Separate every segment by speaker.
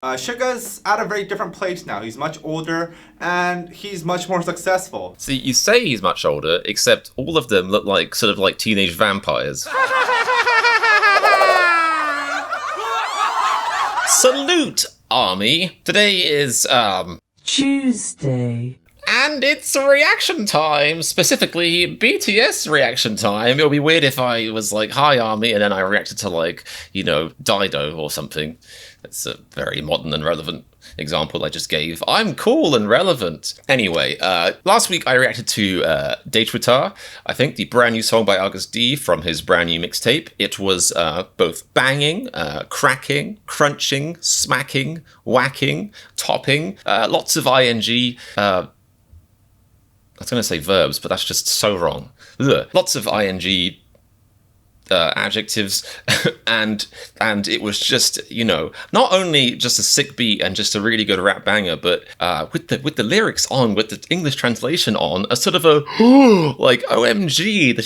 Speaker 1: Suga's at a very different place now. He's much older and he's much more successful.
Speaker 2: See, you say he's much older, except all of them look like sort of like teenage vampires. Salute, Army! Today is,
Speaker 3: Tuesday.
Speaker 2: and it's reaction time! Specifically, BTS reaction time. It would be weird if I was like, hi, Army, and then I reacted to like, you know, Dido or something. That's a very modern and relevant example I just gave. I'm cool and relevant. Anyway, last week I reacted to Daechwita, I think the brand new song by Agust D from his brand new mixtape. It was both banging, cracking, crunching, smacking, whacking, topping, lots of ing. I was going to say verbs, but that's just so wrong. Ugh. Lots of ing adjectives, and it was just, you know, not only just a sick beat and just a really good rap banger, but with the lyrics on, with the English translation on, a sort of a like OMG, the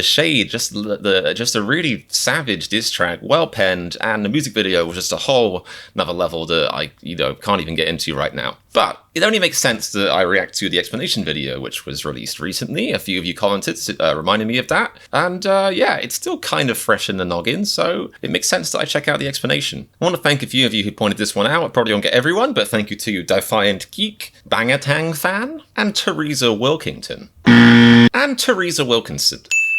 Speaker 2: shade, just a really savage diss track, well penned, and the music video was just a whole another level that I can't even get into right now. But it only makes sense that I react to the explanation video, which was released recently. A few of you commented, reminding me of that. And yeah, it's still kind of fresh in the noggin, so it makes sense that I check out the explanation. I want to thank a few of you who pointed this one out. I probably won't get everyone, but thank you to Defiant Geek, Bangatang Fan, and Teresa Wilkington.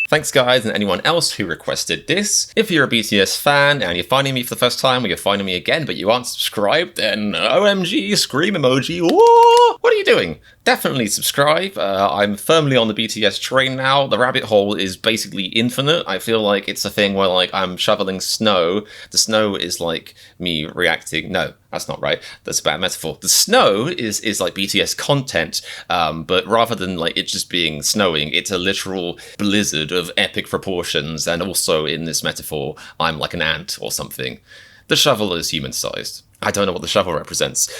Speaker 2: Thanks guys, and anyone else who requested this. If you're a BTS fan and you're finding me for the first time or you're finding me again but you aren't subscribed, then OMG, scream emoji, whoa! What are you doing? Definitely subscribe. I'm firmly on the BTS train now. The rabbit hole is basically infinite. I feel like it's a thing where like I'm shoveling snow. The snow is like me reacting. No, that's not right. That's a bad metaphor. The snow is like BTS content, but rather than like it just being snowing, it's a literal blizzard of epic proportions. And also in this metaphor, I'm like an ant or something. The shovel is human-sized. I don't know what the shovel represents.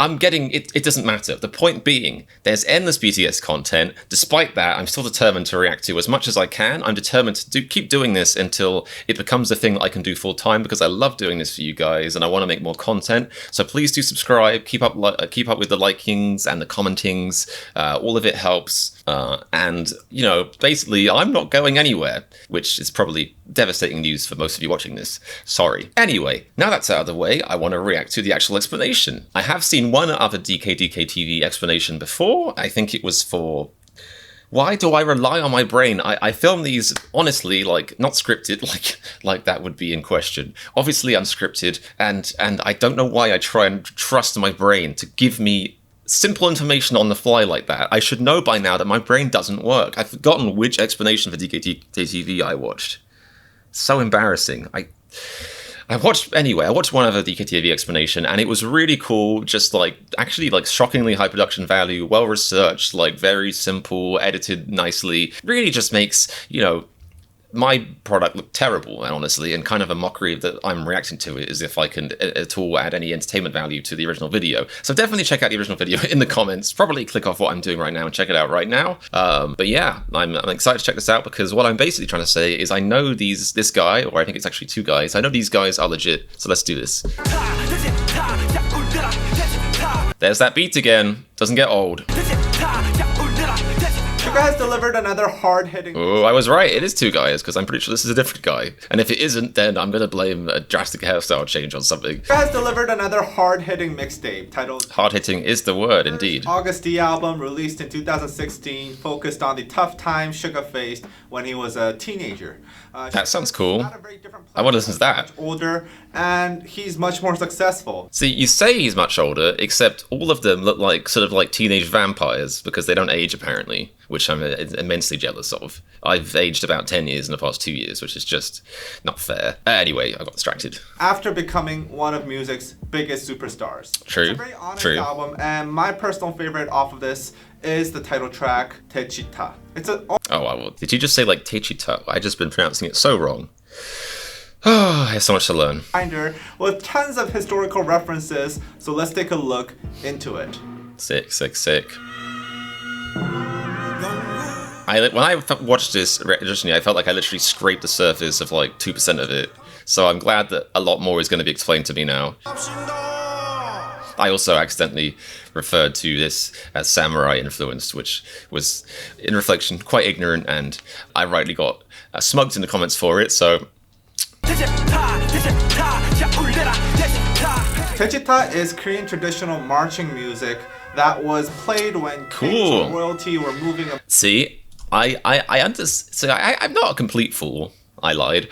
Speaker 2: I'm getting, it doesn't matter. The point being, there's endless BTS content. Despite that, I'm still determined to react to as much as I can. I'm determined to keep doing this until it becomes a thing that I can do full time, because I love doing this for you guys and I want to make more content. So please do subscribe, keep up with the likings and the commentings. All of it helps. And, you know, basically, I'm not going anywhere, which is probably devastating news for most of you watching this. Sorry. Anyway, now that's out of the way, I want to react to the actual explanation. I have seen one other DKDKTV explanation before. I think it was for... Why do I rely on my brain? I film these, honestly, like, not scripted, like that would be in question. Obviously unscripted, and I don't know why I try and trust my brain to give me simple information on the fly like that. I should know by now that my brain doesn't work. I've forgotten which explanation for DKDKTV I watched. So embarrassing. I watched one other DKTV explanation, and it was really cool, just like, actually like shockingly high production value, well researched, like very simple, edited nicely. Really just makes, you know, my product look terrible, honestly, and kind of a mockery that I'm reacting to it, as if I can at all add any entertainment value to the original video. So definitely check out the original video in the comments. Probably click off what I'm doing right now and check it out right now. But yeah, I'm excited to check this out, because what I'm basically trying to say is I know this guy, or I think it's actually two guys, I know these guys are legit, so let's do this. There's that beat again. Doesn't get old.
Speaker 1: Suga has delivered another hard-hitting...
Speaker 2: Oh, I was right. It is two guys, because I'm pretty sure this is a different guy. And if it isn't, then I'm going to blame a drastic hairstyle change on something.
Speaker 1: Suga has delivered another hard-hitting mixtape titled...
Speaker 2: Hard-hitting is the word, indeed.
Speaker 1: Agust D album, released in 2016, focused on the tough time Suga faced when he was a teenager.
Speaker 2: That sounds cool. I want to listen to that.
Speaker 1: Older, and he's much more successful.
Speaker 2: See, you say he's much older, except all of them look like sort of like teenage vampires, because they don't age apparently, which I'm immensely jealous of. I've aged about 10 years in the past 2 years, which is just not fair. Anyway, I got distracted.
Speaker 1: After becoming one of music's biggest superstars.
Speaker 2: True.
Speaker 1: It's a very honest album, and my personal favorite off of this is the title track, Daechwita.
Speaker 2: Oh, well, did you just say like Daechwita? I've just been pronouncing it so wrong. Oh, I have so much to learn.
Speaker 1: With tons of historical references, so let's take a look into it.
Speaker 2: Sick. When I watched this originally, I felt like I literally scraped the surface of like 2% of it. So I'm glad that a lot more is going to be explained to me now. I also accidentally referred to this as samurai influenced, which was, in reflection, quite ignorant, and I rightly got smoked in the comments for it, so...
Speaker 1: Daechwita is Korean traditional marching music that was played when kings and royalty were moving.
Speaker 2: See, I understand. So I'm not a complete fool. I lied.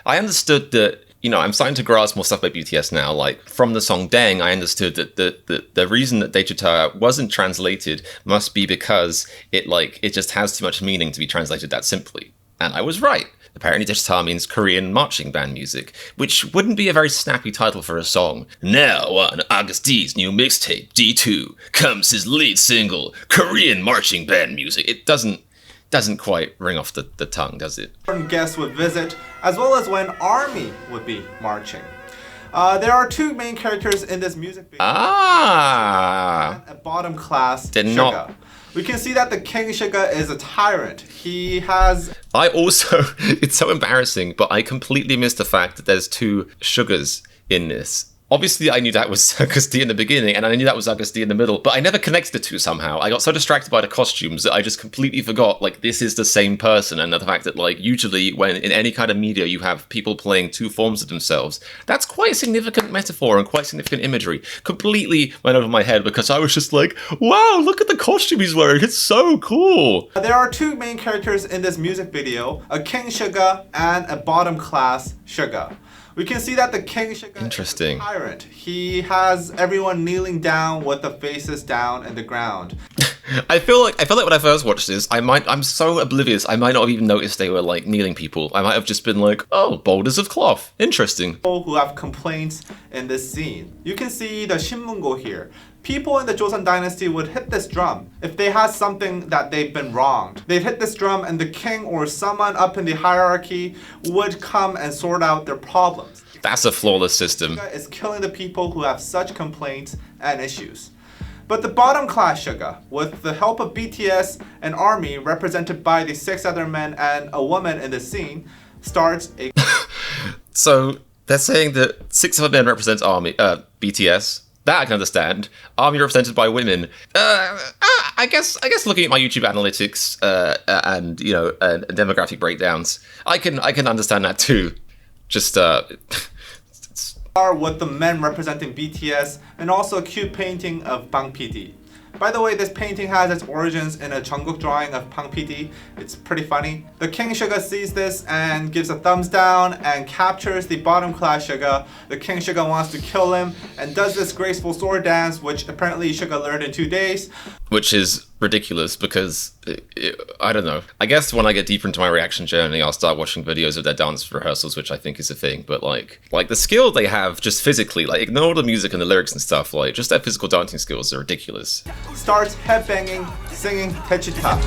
Speaker 2: I understood that. You know, I'm starting to grasp more stuff about BTS now. Like from the song "Dang," I understood that the reason that Daechwita wasn't translated must be because it just has too much meaning to be translated that simply. And I was right. Apparently, Daechwita means Korean marching band music, which wouldn't be a very snappy title for a song. Now, on Agust D's new mixtape, D2, comes his lead single, Korean marching band music. It doesn't quite ring off the tongue, does it?
Speaker 1: Guests would visit, as well as when ARMY would be marching. There are two main characters in this music video. A bottom class Suga. We can see that the King Suga is a tyrant. He has...
Speaker 2: it's so embarrassing, but I completely missed the fact that there's two Sugas in this. Obviously, I knew that was Agust D in the beginning, and I knew that was Agust D in the middle, but I never connected the two somehow. I got so distracted by the costumes that I just completely forgot, this is the same person, and the fact that, usually when in any kind of media you have people playing two forms of themselves, that's quite a significant metaphor and quite significant imagery. Completely went over my head because I was just like, wow, look at the costume he's wearing, it's so cool!
Speaker 1: There are two main characters in this music video, a King Suga and a bottom class Suga. We can see that the King Suga is a tyrant. He has everyone kneeling down with the faces down in the ground.
Speaker 2: I feel like when I first watched this, I'm so oblivious, I might not have even noticed they were kneeling people. I might have just been like, oh, boulders of cloth. Interesting.
Speaker 1: People who have complaints in this scene. You can see the Shinmungo here. People in the Joseon dynasty would hit this drum if they had something that they've been wronged. They'd hit this drum and the king or someone up in the hierarchy would come and sort out their problems.
Speaker 2: That's a flawless system.
Speaker 1: Is killing the people who have such complaints and issues. But the bottom class Suga, with the help of BTS and ARMY represented by the 6 other men and a woman in the scene, starts a...
Speaker 2: So they're saying that 6 other men represent BTS. That I can understand. ARMY represented by women. I guess looking at my YouTube analytics and demographic breakdowns, I can understand that too. Just
Speaker 1: with the men representing BTS and also a cute painting of Bang PD. By the way, this painting has its origins in a Jungkook drawing of Bang PD. It's pretty funny. The King Suga sees this and gives a thumbs down and captures the bottom class Suga. The King Suga wants to kill him and does this graceful sword dance, which apparently Suga learned in 2 days.
Speaker 2: Which is ridiculous because, I don't know. I guess when I get deeper into my reaction journey, I'll start watching videos of their dance rehearsals, which I think is a thing. But like the skill they have just physically, ignore the music and the lyrics and stuff, just their physical dancing skills are ridiculous.
Speaker 1: Starts headbanging, singing Daechwita.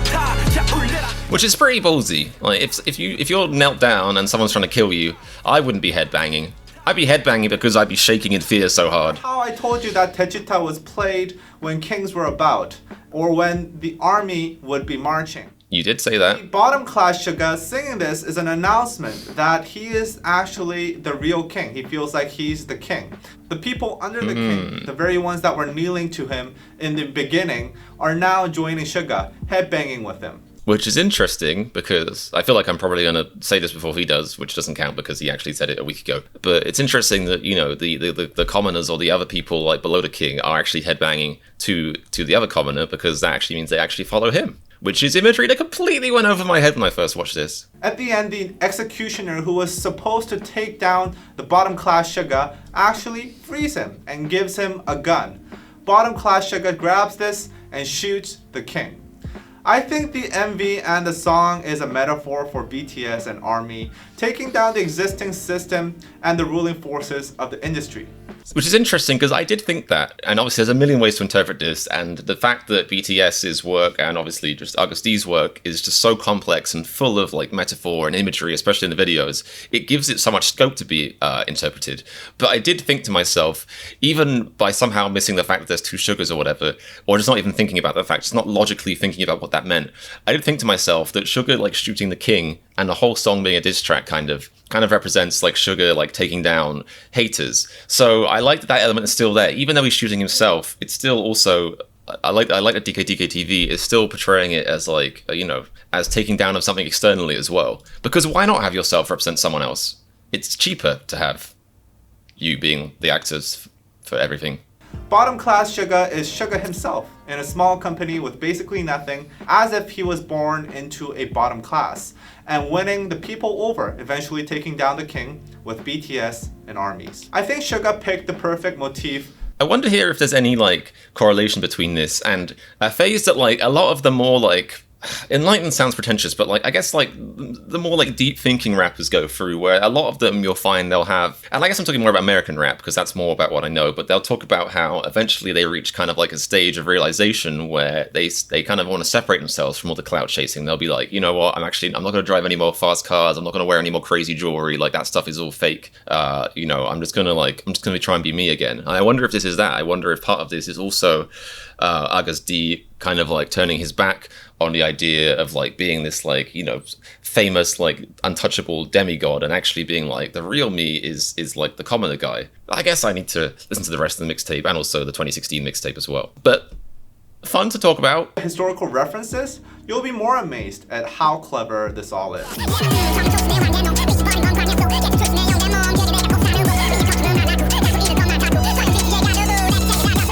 Speaker 2: Which is pretty ballsy. If you're knelt down and someone's trying to kill you, I wouldn't be headbanging. I'd be headbanging because I'd be shaking in fear so hard.
Speaker 1: How I told you that Daechwita was played when kings were about, or when the army would be marching.
Speaker 2: You did say that.
Speaker 1: The bottom class Suga singing this is an announcement that he is actually the real king. He feels like he's the king. The people under the king, the very ones that were kneeling to him in the beginning, are now joining Suga, headbanging with him.
Speaker 2: Which is interesting because I feel like I'm probably going to say this before he does, which doesn't count because he actually said it a week ago. But it's interesting that, the commoners or the other people below the king are actually headbanging to the other commoner because that actually means they actually follow him. Which is imagery that completely went over my head when I first watched this.
Speaker 1: At the end, the executioner who was supposed to take down the bottom class Suga actually frees him and gives him a gun. Bottom class Suga grabs this and shoots the king. I think the MV and the song is a metaphor for BTS and ARMY taking down the existing system and the ruling forces of the industry.
Speaker 2: Which is interesting because I did think that, and obviously there's a million ways to interpret this, and the fact that BTS's work and obviously just Agust D's work is just so complex and full of metaphor and imagery, especially in the videos, it gives it so much scope to be interpreted. But I did think to myself, even by somehow missing the fact that there's 2 Sugas or whatever, or just not even thinking about the fact, just not logically thinking about what that meant, I did think to myself that Suga shooting the king and the whole song being a diss track kind of represents like Suga like taking down haters. So I like that element is still there, even though he's shooting himself. It's still also I like that DKDKTV is still portraying it as like as taking down of something externally as well. Because why not have yourself represent someone else? It's cheaper to have you being the actors for everything.
Speaker 1: Bottom class Suga is Suga himself in a small company with basically nothing, as if he was born into a bottom class, and winning the people over, eventually taking down the king with BTS and armies. I think Suga picked the perfect motif.
Speaker 2: I wonder here if there's any like correlation between this and a phase that like a lot of the more like enlightened sounds pretentious, but like I guess like the more like deep thinking rappers go through, where a lot of them you'll find they'll have, and I guess I'm talking more about American rap because that's more about what I know, but they'll talk about how eventually they reach kind of like a stage of realization where they kind of want to separate themselves from all the clout chasing. They'll be like, you know what, I'm not going to drive any more fast cars, I'm not going to wear any more crazy jewelry, like that stuff is all fake. I'm just going to try and be me again. And I wonder if this is that. I wonder if part of this is also Agust D kind of like turning his back on the idea of like being this like famous like untouchable demigod, and actually being like the real me is like the commoner guy. I guess I need to listen to the rest of the mixtape and also the 2016 mixtape as well. But fun to talk about.
Speaker 1: Historical references, you'll be more amazed at how clever this all is.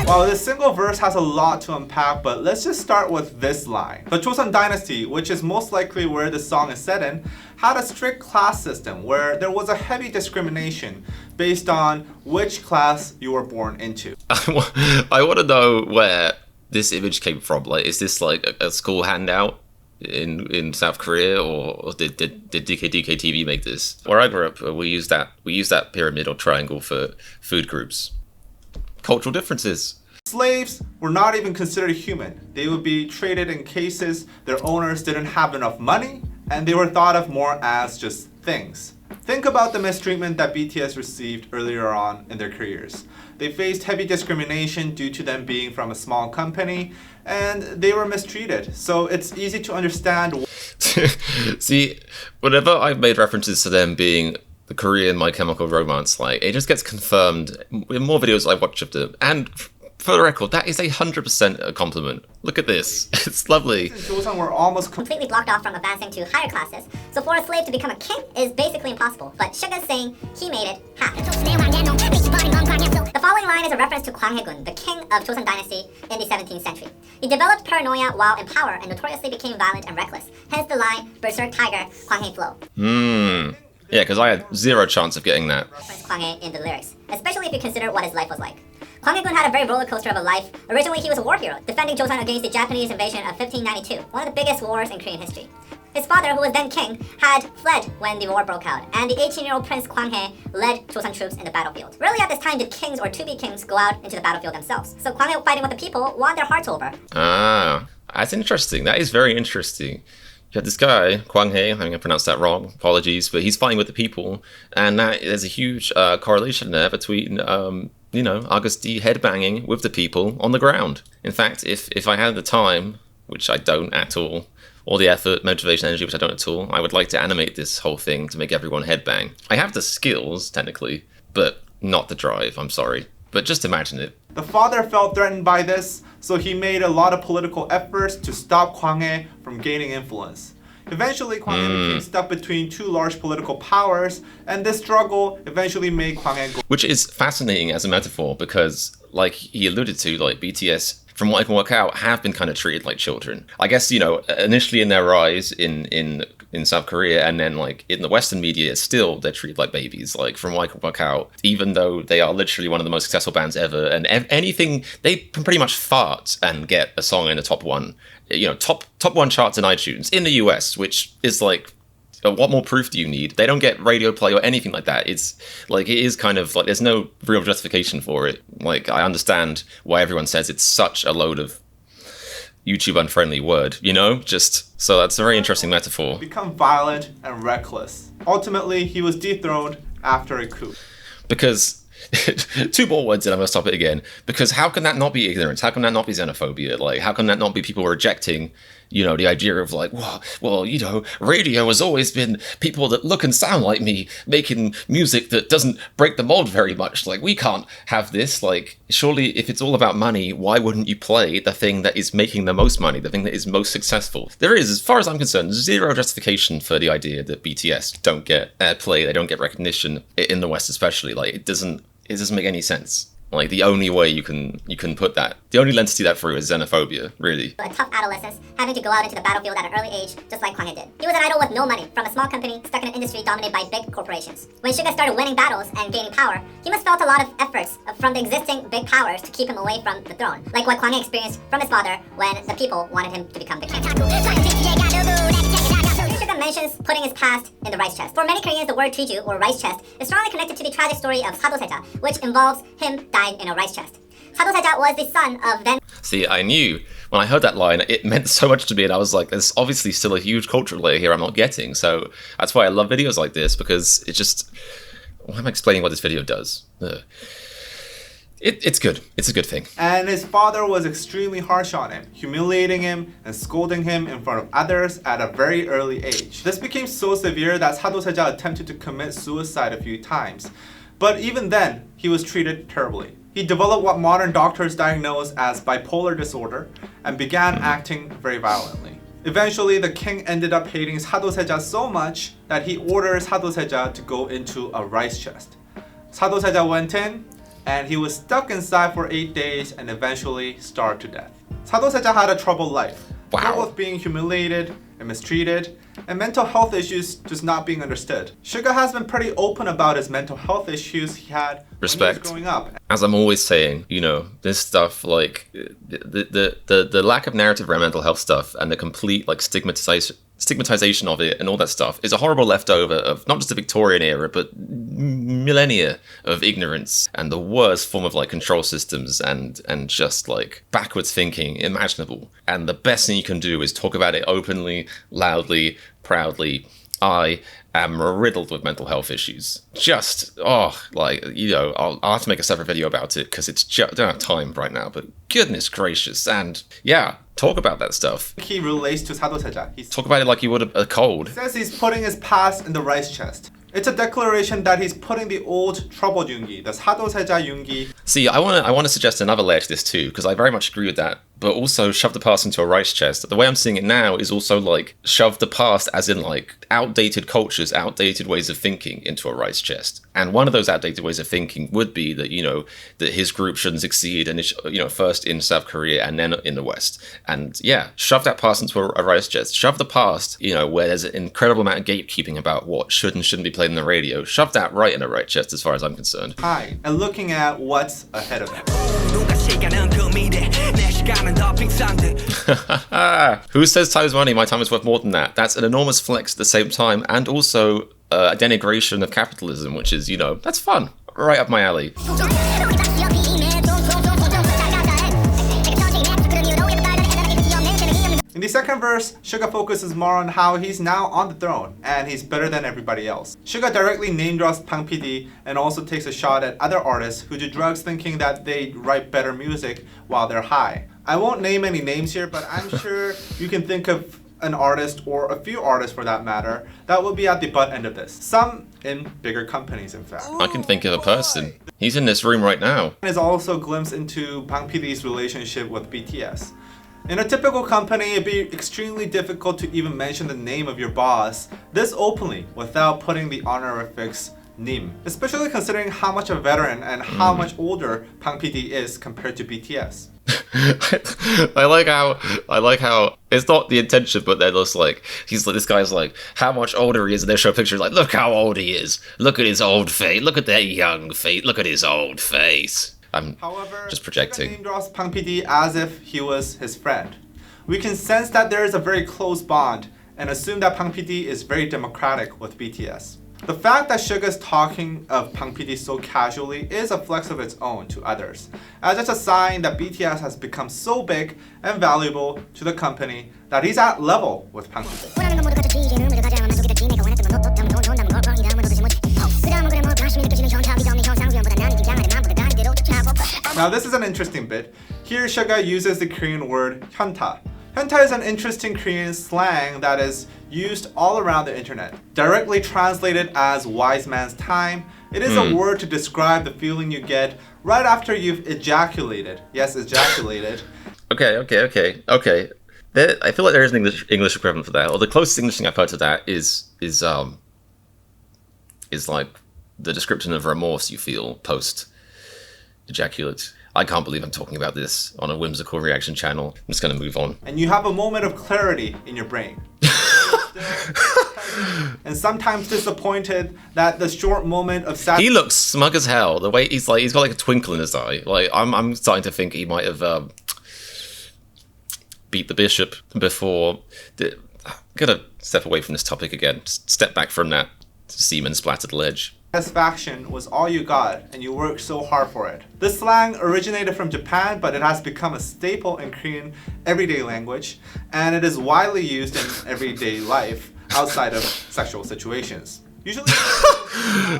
Speaker 1: Well, this single verse has a lot to unpack, but let's just start with this line. The Joseon Dynasty, which is most likely where the song is set in, had a strict class system where there was a heavy discrimination based on which class you were born into.
Speaker 2: I want to know where this image came from. Like, is this like a school handout in South Korea, or did DKDKTV make this? Where I grew up, we use that pyramid or triangle for food groups. Cultural differences.
Speaker 1: Slaves were not even considered human. They would be traded in cases their owners didn't have enough money, and they were thought of more as just things. Think about the mistreatment that BTS received earlier on in their careers. They faced heavy discrimination due to them being from a small company, and they were mistreated. So it's easy to understand.
Speaker 2: See, whenever I've made references to them being the Korean My Chemical Romance, like, it just gets confirmed in more videos I watch of them. And for the record, that is 100% a compliment. Look at this. It's lovely.
Speaker 1: Joseon were almost
Speaker 3: completely blocked off from advancing to higher classes, so for a slave to become a king is basically impossible. But Suga's saying he made it happen. The following line is a reference to Kwang Hae-gun, the king of Joseon Dynasty in the 17th century. He developed paranoia while in power and notoriously became violent and reckless. Hence the line, Berserk Tiger, Kwang Hae flow.
Speaker 2: Yeah, because I had zero chance of getting that.
Speaker 3: Kwang Hae in the lyrics, especially if you consider what his life was like. Kwang Hae-gun had a very roller coaster of a life. Originally, he was a war hero, defending Joseon against the Japanese invasion of 1592, one of the biggest wars in Korean history. His father, who was then king, had fled when the war broke out, and the 18-year-old Prince Kwang Hae led Joseon troops in the battlefield. Rarely at this time did kings or to-be kings go out into the battlefield themselves, so Kwang Hae fighting with the people won their hearts over.
Speaker 2: Ah, that's interesting. That is very interesting. You had this guy, Kwang Hae, I think I pronounced that wrong, apologies, but he's fighting with the people, and there's a huge correlation there between, Agust D headbanging with the people on the ground. In fact, if I had the time, which I don't at all the effort, motivation, energy, which I don't at all, I would like to animate this whole thing to make everyone headbang. I have the skills, technically, but not the drive, I'm sorry. But just imagine it.
Speaker 1: The father felt threatened by this, so he made a lot of political efforts to stop Kwang Hae from gaining influence. Eventually, Kwang Hae became stuck between two large political powers, and this struggle eventually made Kwang Hae go.
Speaker 2: Which is fascinating as a metaphor because, like he alluded to, like BTS, from what I can work out, have been kind of treated like children. I guess, initially in their rise in South Korea, and then like in the Western media, still they're treated like babies. Like from what I can work out, even though they are literally one of the most successful bands ever, and anything, they can pretty much fart and get a song in the top one. Top one charts in iTunes in the US, which is like, what more proof do you need? They don't get radio play or anything like that. It is kind of like, there's no real justification for it. Like, I understand why everyone says it's such a load of YouTube unfriendly word, so that's a very interesting metaphor.
Speaker 1: Become violent and reckless. Ultimately, he was dethroned after a coup.
Speaker 2: Because, two more words and I'm going to stop it again. Because how can that not be ignorance? How can that not be xenophobia? Like, how can that not be people rejecting You know, the idea of like, well, you know, radio has always been people that look and sound like me making music that doesn't break the mold very much. Like, we can't have this. Like, surely if it's all about money, why wouldn't you play the thing that is making the most money, the thing that is most successful? There is, as far as I'm concerned, zero justification for the idea that BTS don't get airplay, they don't get recognition in the West especially. Like, it doesn't make any sense. Like, the only way you can put that, the only lens to see that through is xenophobia, really.
Speaker 3: A tough adolescence, having to go out into the battlefield at an early age, just like Kwanghae did. He was an idol with no money, from a small company stuck in an industry dominated by big corporations. When Suga started winning battles and gaining power, he must felt a lot of efforts from the existing big powers to keep him away from the throne, like what Kwanghae experienced from his father when the people wanted him to become the king. Suga mentions putting his past in the rice chest. For many Koreans, the word Triju, or rice chest, is strongly connected to the tragic story of Sadoseja, which involves him dying in a rice chest. Sadoseja was the son of then...
Speaker 2: See, I knew when I heard that line, it meant so much to me, and I was like, there's obviously still a huge cultural layer here I'm not getting. So that's why I love videos like this, because it just... Why am I explaining what this video does? It's good. It's a good thing.
Speaker 1: And his father was extremely harsh on him, humiliating him and scolding him in front of others at a very early age. This became so severe that Sadoseja attempted to commit suicide a few times. But even then, he was treated terribly. He developed what modern doctors diagnose as bipolar disorder and began acting very violently. Eventually, the king ended up hating Sadoseja so much that he orders Sadoseja to go into a rice chest. Sadoseja went in, and he was stuck inside for 8 days and eventually starved to death. Sadoseja had a troubled life, filled with being humiliated and mistreated, and mental health issues just not being understood. Suga has been pretty open about his mental health issues he had when he was growing up.
Speaker 2: As I'm always saying, you know, this stuff, like the lack of narrative around mental health stuff and the complete like stigmatization of it and all that stuff is a horrible leftover of not just the Victorian era, but millennia of ignorance and the worst form of like control systems and just like backwards thinking imaginable. And the best thing you can do is talk about it openly, loudly, proudly. I am riddled with mental health issues. Just, like, you know, I'll have to make a separate video about it because it's just, I don't have time right now, but goodness gracious. And yeah, talk about that stuff.
Speaker 1: He relates to Sadoseja.
Speaker 2: Talk about it like you would a cold.
Speaker 1: He says he's putting his past in the rice chest. It's a declaration that he's putting the old troubled Yoongi, the Sadoseja Yoongi.
Speaker 2: See, I want to suggest another layer to this too, because I very much agree with that. But also shove the past into a rice chest. The way I'm seeing it now is also like shove the past as in like outdated cultures, outdated ways of thinking into a rice chest. And one of those outdated ways of thinking would be that, you know, that his group shouldn't succeed and, you know, first in South Korea and then in the West. And yeah, shove that past into a rice chest. Shove the past, you know, where there's an incredible amount of gatekeeping about what should and shouldn't be played in the radio. Shove that right in a rice chest as far as I'm concerned.
Speaker 1: Hi, and looking at what's ahead of him.
Speaker 2: Who says time is money? My time is worth more than that. That's an enormous flex at the same time, and also a denigration of capitalism, which is, you know, that's fun. Right up my alley.
Speaker 1: In the second verse, Suga focuses more on how he's now on the throne and he's better than everybody else. Suga directly name drops Bang PD and also takes a shot at other artists who do drugs thinking that they write better music while they're high. I won't name any names here, but I'm sure you can think of an artist, or a few artists for that matter, that will be at the butt end of this. Some in bigger companies, in fact.
Speaker 2: I can think of a person. He's in this room right now.
Speaker 1: Is also a glimpse into Bang PD's relationship with BTS. In a typical company, it'd be extremely difficult to even mention the name of your boss this openly without putting the honorifics Nim, especially considering how much a veteran and how much older Bang PD is compared to BTS.
Speaker 2: I like how it's not the intention, but they're just like, he's like, this guy's like, how much older he is, and they show pictures like, look how old he is, look at his old face, look at that young face, look at his old face.
Speaker 1: However,
Speaker 2: just projecting.
Speaker 1: Suga name draws Bang PD as if he was his friend. We can sense that there is a very close bond and assume that Bang PD is very democratic with BTS. The fact that Suga is talking of Bang PD so casually is a flex of its own to others, as it's a sign that BTS has become so big and valuable to the company that he's at level with Bang PD. Now this is an interesting bit. Here Suga uses the Korean word hyunta. Hentai is an interesting Korean slang that is used all around the internet. Directly translated as wise man's time, it is a word to describe the feeling you get right after you've ejaculated. Yes, ejaculated.
Speaker 2: Okay. I feel like there is an English equivalent for that, or the closest English thing I've heard to that is like the description of remorse you feel post ejaculate. I can't believe I'm talking about this on a whimsical reaction channel. I'm just gonna move on.
Speaker 1: And you have a moment of clarity in your brain. And sometimes disappointed that the short moment of sadness.
Speaker 2: He looks smug as hell. The way he's got like a twinkle in his eye. Like I'm starting to think he might have beat the bishop before. I'm gonna step away from this topic again. Just step back from that semen splattered ledge.
Speaker 1: Satisfaction was all you got, and you worked so hard for it. This slang originated from Japan, but it has become a staple in Korean everyday language, and it is widely used in everyday life outside of sexual situations. Usually,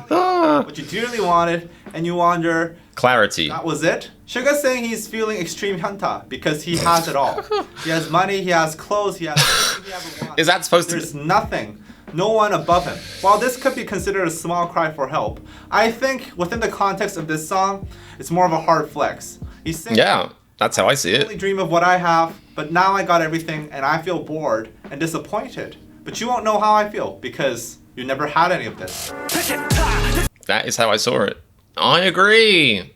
Speaker 1: what you dearly wanted, and you wonder,
Speaker 2: clarity.
Speaker 1: That was it? Suga's saying he's feeling extreme hanta because he has it all. He has money, he has clothes, he has everything he ever wants.
Speaker 2: Is that supposed
Speaker 1: There's nothing. No one above him. While this could be considered a small cry for help, I think within the context of this song, it's more of a hard flex. He's saying,
Speaker 2: yeah, that's how I see
Speaker 1: I only
Speaker 2: it.
Speaker 1: dream of what I have, but now I got everything and I feel bored and disappointed. But you won't know how I feel because you never had any of this.
Speaker 2: That is how I saw it. I agree.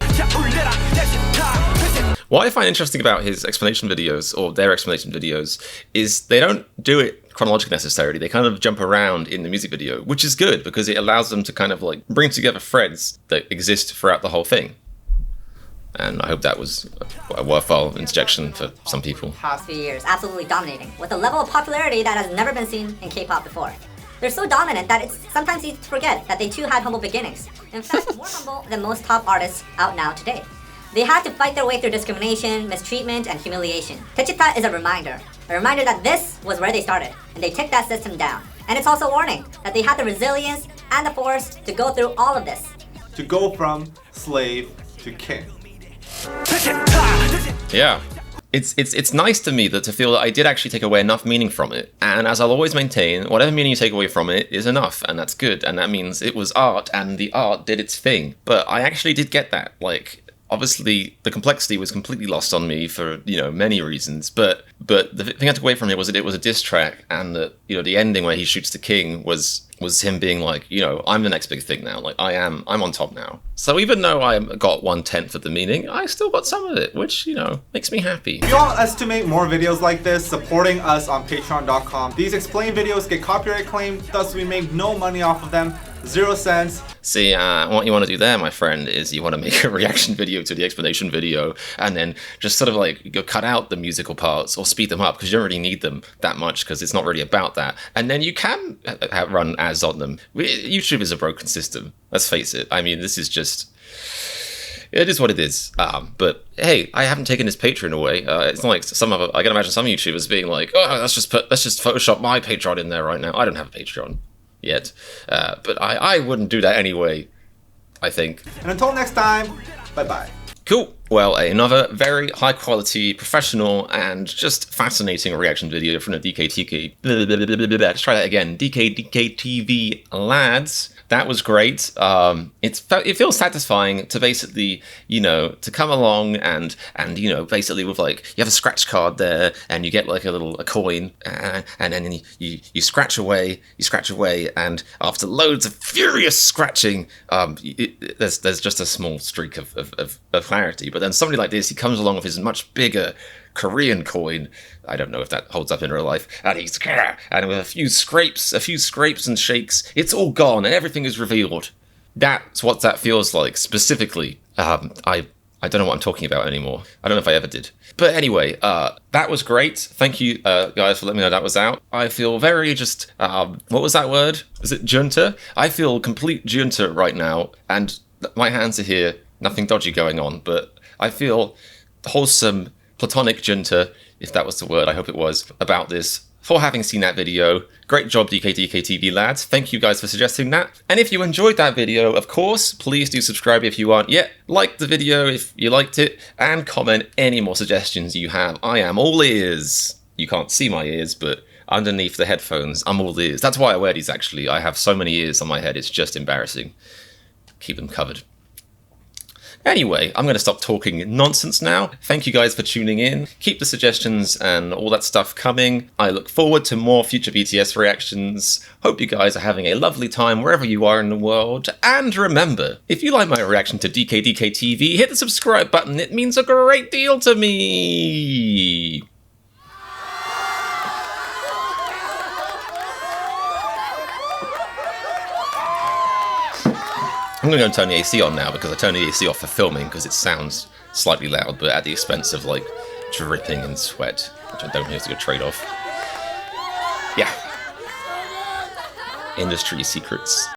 Speaker 2: What I find interesting about his explanation videos, or their explanation videos, is they don't do it chronologically necessarily. They kind of jump around in the music video, which is good because it allows them to kind of like bring together threads that exist throughout the whole thing. And I hope that was a worthwhile interjection for some people.
Speaker 3: Past few years, absolutely dominating, with a level of popularity that has never been seen in K-pop before. They're so dominant that it's sometimes easy to forget that they too had humble beginnings. In fact, more humble than most top artists out now today. They had to fight their way through discrimination, mistreatment, and humiliation. Daechwita is a reminder that this was where they started, and they took that system down. And it's also a warning that they had the resilience and the force to go through all of this.
Speaker 1: To go from slave to king.
Speaker 2: Yeah. It's nice to me that to feel that I did actually take away enough meaning from it. And as I'll always maintain, whatever meaning you take away from it is enough, and that's good. And that means it was art, and the art did its thing. But I actually did get that. Like, obviously, the complexity was completely lost on me for, many reasons. But the thing I took away from it was that it was a diss track, and that, the ending where he shoots the king was him being like, I'm the next big thing now. Like, I'm on top now. So even though I got 1/10 of the meaning, I still got some of it, which, makes me happy.
Speaker 1: If you want us to make more videos like this, supporting us on patreon.com. These explain videos get copyright claimed, thus we make no money off of them. 0 cents.
Speaker 2: See, what you want to do there, my friend, is you want to make a reaction video to the explanation video, and then just sort of like cut out the musical parts or speed them up because you don't really need them that much because it's not really about that. And then you can run ads on them. YouTube is a broken system. Let's face it. I mean, this is just. It is what it is. But hey, I haven't taken his Patreon away. It's not like I can imagine some YouTubers being like, "Oh, let's just Photoshop my Patreon in there right now." I don't have a Patreon yet, but I wouldn't do that anyway, I think.
Speaker 1: And until next time, bye-bye.
Speaker 2: Cool. Well, another very high quality, professional, and just fascinating reaction video from the DKTV. Let's try that again. DKDKTV lads. That was great. It feels satisfying to basically, to come along and basically with like, you have a scratch card there and you get like a coin and then you scratch away, and after loads of furious scratching, there's just a small streak of clarity. But then somebody like this, he comes along with his much bigger Korean coin. I don't know if that holds up in real life. And with a few scrapes and shakes, it's all gone and everything is revealed. That's what that feels like specifically. I don't know what I'm talking about anymore. I don't know if I ever did. But anyway, that was great. Thank you, guys, for letting me know that was out. I feel very just, what was that word? Is it junta? I feel complete junta right now, and my hands are here. Nothing dodgy going on, but I feel wholesome, platonic junta, if that was the word, I hope it was, about this. For having seen that video. Great job, DKDKTV lads. Thank you guys for suggesting that. And if you enjoyed that video, of course, please do subscribe if you aren't yet. Like the video if you liked it, and comment any more suggestions you have. I am all ears. You can't see my ears, but underneath the headphones, I'm all ears. That's why I wear these, actually. I have so many ears on my head, it's just embarrassing. Keep them covered. Anyway, I'm going to stop talking nonsense now. Thank you guys for tuning in. Keep the suggestions and all that stuff coming. I look forward to more future BTS reactions. Hope you guys are having a lovely time wherever you are in the world. And remember, if you like my reaction to DKDKTV, hit the subscribe button. It means a great deal to me. I'm going to go and turn the AC on now, because I turned the AC off for filming because it sounds slightly loud, but at the expense of, like, dripping in sweat, which I don't think is a good trade-off. Yeah. Industry secrets.